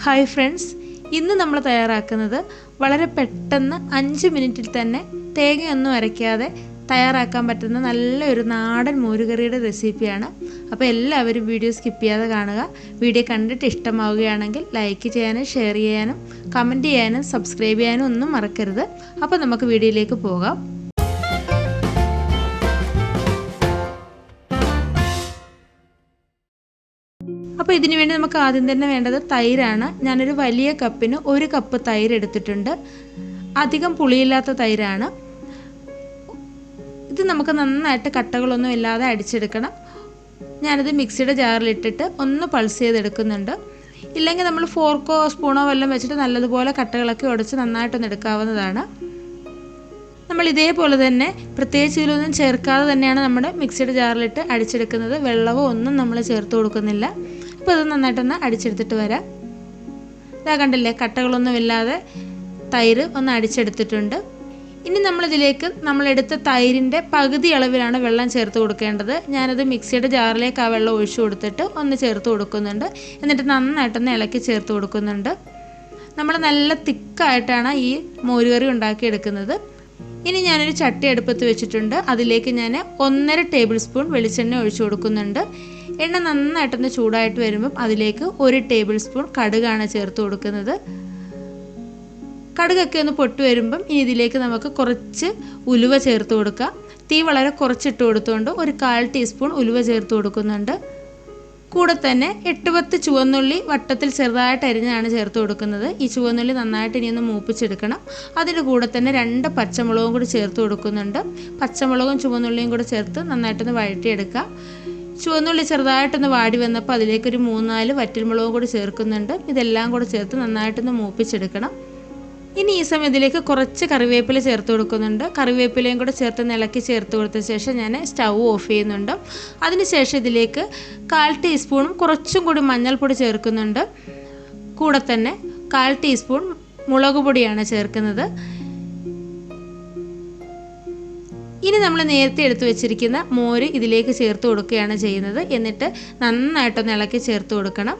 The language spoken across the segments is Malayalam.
ഹായ് ഫ്രണ്ട്സ്, ഇന്ന് നമ്മൾ തയ്യാറാക്കുന്നത് വളരെ പെട്ടെന്ന് 5 മിനിറ്റിൽ തന്നെ തേങ്ങയൊന്നും അരയ്ക്കാതെ തയ്യാറാക്കാൻ പറ്റുന്ന നല്ലൊരു നാടൻ മോരുകറിയുടെ റെസിപ്പിയാണ്. അപ്പോൾ എല്ലാവരും വീഡിയോ സ്കിപ്പ് ചെയ്യാതെ കാണുക. വീഡിയോ കണ്ടിട്ട് ഇഷ്ടമാവുകയാണെങ്കിൽ ലൈക്ക് ചെയ്യാനും ഷെയർ ചെയ്യാനും കമൻറ്റ് ചെയ്യാനും സബ്സ്ക്രൈബ് ചെയ്യാനും ഒന്നും മറക്കരുത്. അപ്പോൾ നമുക്ക് വീഡിയോയിലേക്ക് പോകാം. അപ്പോൾ ഇതിനു വേണ്ടി നമുക്ക് ആദ്യം തന്നെ വേണ്ടത് തൈരാണ്. ഞാനൊരു വലിയ കപ്പിന് 1 കപ്പ് തൈര് എടുത്തിട്ടുണ്ട്. അധികം പുളിയില്ലാത്ത തൈരാണ്. ഇത് നമുക്ക് നന്നായിട്ട് കട്ടകളൊന്നും ഇല്ലാതെ അടിച്ചെടുക്കണം. ഞാനിത് മിക്സിയുടെ ജാറിലിട്ടിട്ട് ഒന്ന് പൾസ് ചെയ്തെടുക്കുന്നുണ്ട്. ഇല്ലെങ്കിൽ നമ്മൾ ഫോർക്കോ സ്പൂണോ വല്ലതും വെച്ചിട്ട് നല്ലതുപോലെ കട്ടകളൊക്കെ ഉടച്ച് നന്നായിട്ടൊന്ന് എടുക്കാവുന്നതാണ്. നമ്മൾ ഇതേപോലെ തന്നെ പ്രത്യേകിച്ച് ഇതിലൊന്നും ചേർക്കാതെ തന്നെയാണ് നമ്മുടെ മിക്സിയുടെ ജാറിലിട്ട് അടിച്ചെടുക്കുന്നത്. വെള്ളമോ ഒന്നും നമ്മൾ ചേർത്ത് കൊടുക്കുന്നില്ല. അപ്പോൾ ഇത് നന്നായിട്ടൊന്ന് അടിച്ചെടുത്തിട്ട് വരാം. ഇതാ കണ്ടില്ലേ, കട്ടകളൊന്നും ഇല്ലാതെ തൈര് ഒന്ന് അടിച്ചെടുത്തിട്ടുണ്ട്. ഇനി നമ്മളിതിലേക്ക് നമ്മളെടുത്ത തൈരിൻ്റെ പകുതി അളവിലാണ് വെള്ളം ചേർത്ത് കൊടുക്കേണ്ടത്. ഞാനത് മിക്സിയുടെ ജാറിലേക്ക് ആ വെള്ളം ഒഴിച്ചു കൊടുത്തിട്ട് ഒന്ന് ചേർത്ത് കൊടുക്കുന്നുണ്ട്. എന്നിട്ട് നന്നായിട്ടൊന്ന് ഇളക്കി ചേർത്ത് കൊടുക്കുന്നുണ്ട്. നമ്മൾ നല്ല തിക്കായിട്ടാണ് ഈ മോരുകറി ഉണ്ടാക്കിയെടുക്കുന്നത്. ഇനി ഞാനൊരു ചട്ടി അടുപ്പത്ത് വെച്ചിട്ടുണ്ട്. അതിലേക്ക് ഞാൻ 1.5 ടേബിൾ സ്പൂൺ വെളിച്ചെണ്ണ ഒഴിച്ചു കൊടുക്കുന്നുണ്ട്. എണ്ണ നന്നായിട്ടൊന്ന് ചൂടായിട്ട് വരുമ്പം അതിലേക്ക് 1 ടേബിൾ സ്പൂൺ കടുകാണ് ചേർത്ത് കൊടുക്കുന്നത്. കടുകൊക്കെ ഒന്ന് പൊട്ടി വരുമ്പം ഇനി ഇതിലേക്ക് നമുക്ക് കുറച്ച് ഉലുവ ചേർത്ത് കൊടുക്കാം. തീ വളരെ കുറച്ചിട്ട് കൊടുത്തുകൊണ്ട് 1/4 ടീസ്പൂൺ ഉലുവ ചേർത്ത് കൊടുക്കുന്നുണ്ട്. കൂടെ തന്നെ 8-10 ചുവന്നുള്ളി വട്ടത്തിൽ ചെറുതായിട്ട് അരിഞ്ഞാണ് ചേർത്ത് കൊടുക്കുന്നത്. ഈ ചുവന്നുള്ളി നന്നായിട്ട് ഇനി ഒന്ന് മൂപ്പിച്ചെടുക്കണം. അതിൻ്റെ കൂടെ തന്നെ 2 പച്ചമുളകും കൂടി ചേർത്ത് കൊടുക്കുന്നുണ്ട്. പച്ചമുളകും ചുവന്നുള്ളിയും കൂടി ചേർത്ത് നന്നായിട്ടൊന്ന് വഴറ്റിയെടുക്കാം. ചുവന്നുള്ളി ചെറുതായിട്ടൊന്ന് വാടി വന്നപ്പോൾ അതിലേക്കൊരു 3-4 വറ്റൽമുളകും കൂടി ചേർക്കുന്നുണ്ട്. ഇതെല്ലാം കൂടി ചേർത്ത് നന്നായിട്ടൊന്ന് മൂപ്പിച്ചെടുക്കണം. ഇനി ഈ സമയം ഇതിലേക്ക് കുറച്ച് കറിവേപ്പില ചേർത്ത് കൊടുക്കുന്നുണ്ട്. കറിവേപ്പിലയും കൂടെ ചേർത്ത് ഇളക്കി ചേർത്ത് കൊടുത്ത ശേഷം ഞാൻ സ്റ്റൗ ഓഫ് ചെയ്യുന്നുണ്ട്. അതിനുശേഷം ഇതിലേക്ക് 1/4 ടീസ്പൂണും കുറച്ചും കൂടി മഞ്ഞൾപ്പൊടി ചേർക്കുന്നുണ്ട്. കൂടെ തന്നെ 1/4 ടീസ്പൂൺ മുളക് പൊടിയാണ് ചേർക്കുന്നത്. ഇനി നമ്മൾ നേരത്തെ എടുത്തു വെച്ചിരിക്കുന്ന മോര് ഇതിലേക്ക് ചേർത്ത് കൊടുക്കുകയാണ് ചെയ്യുന്നത്. എന്നിട്ട് നന്നായിട്ടൊന്ന് ഇളക്കി ചേർത്ത് കൊടുക്കണം.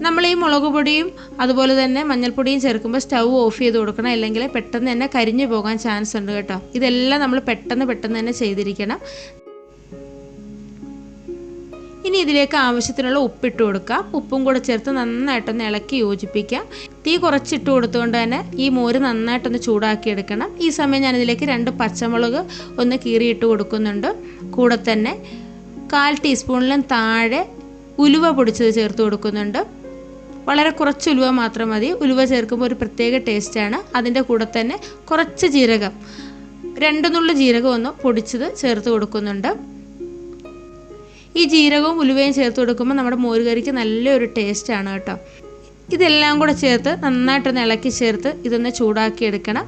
നമ്മൾ ഈ മുളക് പൊടിയും അതുപോലെ തന്നെ മഞ്ഞൾപ്പൊടിയും ചേർക്കുമ്പോൾ സ്റ്റൗ ഓഫ് ചെയ്ത് കൊടുക്കണം. അല്ലെങ്കിൽ പെട്ടെന്ന് തന്നെ കരിഞ്ഞു പോകാൻ ചാൻസ് ഉണ്ട് കേട്ടോ. ഇതെല്ലാം നമ്മൾ പെട്ടെന്ന് തന്നെ ചെയ്തിരിക്കണം. ഇനി ഇതിലേക്ക് ആവശ്യത്തിനുള്ള ഉപ്പിട്ട് കൊടുക്കാം. ഉപ്പും കൂടെ ചേർത്ത് നന്നായിട്ടൊന്ന് ഇളക്കി യോജിപ്പിക്കാം. തീ കുറച്ചിട്ട് കൊടുത്തുകൊണ്ട് തന്നെ ഈ മോര് നന്നായിട്ടൊന്ന് ചൂടാക്കി എടുക്കണം. ഈ സമയം ഞാനിതിലേക്ക് 2 പച്ചമുളക് ഒന്ന് കീറിയിട്ട് കൊടുക്കുന്നുണ്ട്. കൂടെ തന്നെ 1/4 ടീസ്പൂണിലും താഴെ ഉലുവ പൊടിച്ചത് ചേർത്ത് കൊടുക്കുന്നുണ്ട്. വളരെ കുറച്ച് ഉലുവ മാത്രം മതി. ഉലുവ ചേർക്കുമ്പോൾ ഒരു പ്രത്യേക ടേസ്റ്റാണ്. അതിൻ്റെ കൂടെ തന്നെ കുറച്ച് ജീരകം, 2 നുള്ളു ജീരകം ഒന്ന് പൊടിച്ചത് ചേർത്ത് കൊടുക്കുന്നുണ്ട്. ഈ ജീരകവും ഉലുവയും ചേർത്ത് കൊടുക്കുമ്പോൾ നമ്മുടെ മോരുകറിക്ക് നല്ലൊരു ടേസ്റ്റാണ് കേട്ടോ. ഇതെല്ലാം കൂടെ ചേർത്ത് നന്നായിട്ടൊന്ന് ഇളക്കി ചേർത്ത് ഇതൊന്ന് ചൂടാക്കി എടുക്കണം.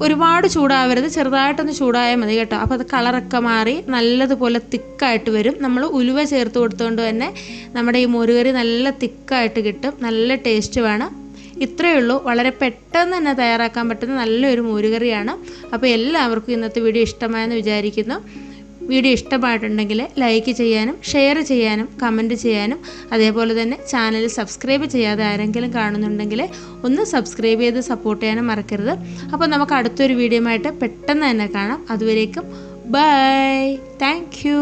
ഒരുപാട് ചൂടാവരുത്, ചെറുതായിട്ടൊന്ന് ചൂടായാൽ മതി കേട്ടോ. അപ്പോൾ അത് കളറൊക്കെ മാറി നല്ലതുപോലെ തിക്കായിട്ട് വരും. നമ്മൾ ഉലുവ ചേർത്ത് കൊടുത്തുകൊണ്ട് തന്നെ നമ്മുടെ ഈ മോരുകറി നല്ല തിക്കായിട്ട് കിട്ടും. നല്ല ടേസ്റ്റുമാണ്. ഇത്രയേ ഉള്ളൂ. വളരെ പെട്ടെന്ന് തന്നെ തയ്യാറാക്കാൻ പറ്റുന്ന നല്ലൊരു മോരുകറിയാണ്. അപ്പോൾ എല്ലാവർക്കും ഇന്നത്തെ വീഡിയോ ഇഷ്ടമായെന്ന് വിചാരിക്കുന്നു. വീഡിയോ ഇഷ്ടമായിട്ടുണ്ടെങ്കിൽ ലൈക്ക് ചെയ്യാനും ഷെയർ ചെയ്യാനും കമൻറ്റ് ചെയ്യാനും അതേപോലെ തന്നെ ചാനൽ സബ്സ്ക്രൈബ് ചെയ്യാതെ ആരെങ്കിലും കാണുന്നുണ്ടെങ്കിൽ ഒന്ന് സബ്സ്ക്രൈബ് ചെയ്ത് സപ്പോർട്ട് ചെയ്യാനും മറക്കരുത്. അപ്പോൾ നമുക്ക് അടുത്തൊരു വീഡിയോ ആയിട്ട് പെട്ടെന്ന് തന്നെ കാണാം. അതുവരേക്കും ബൈ. Thank you.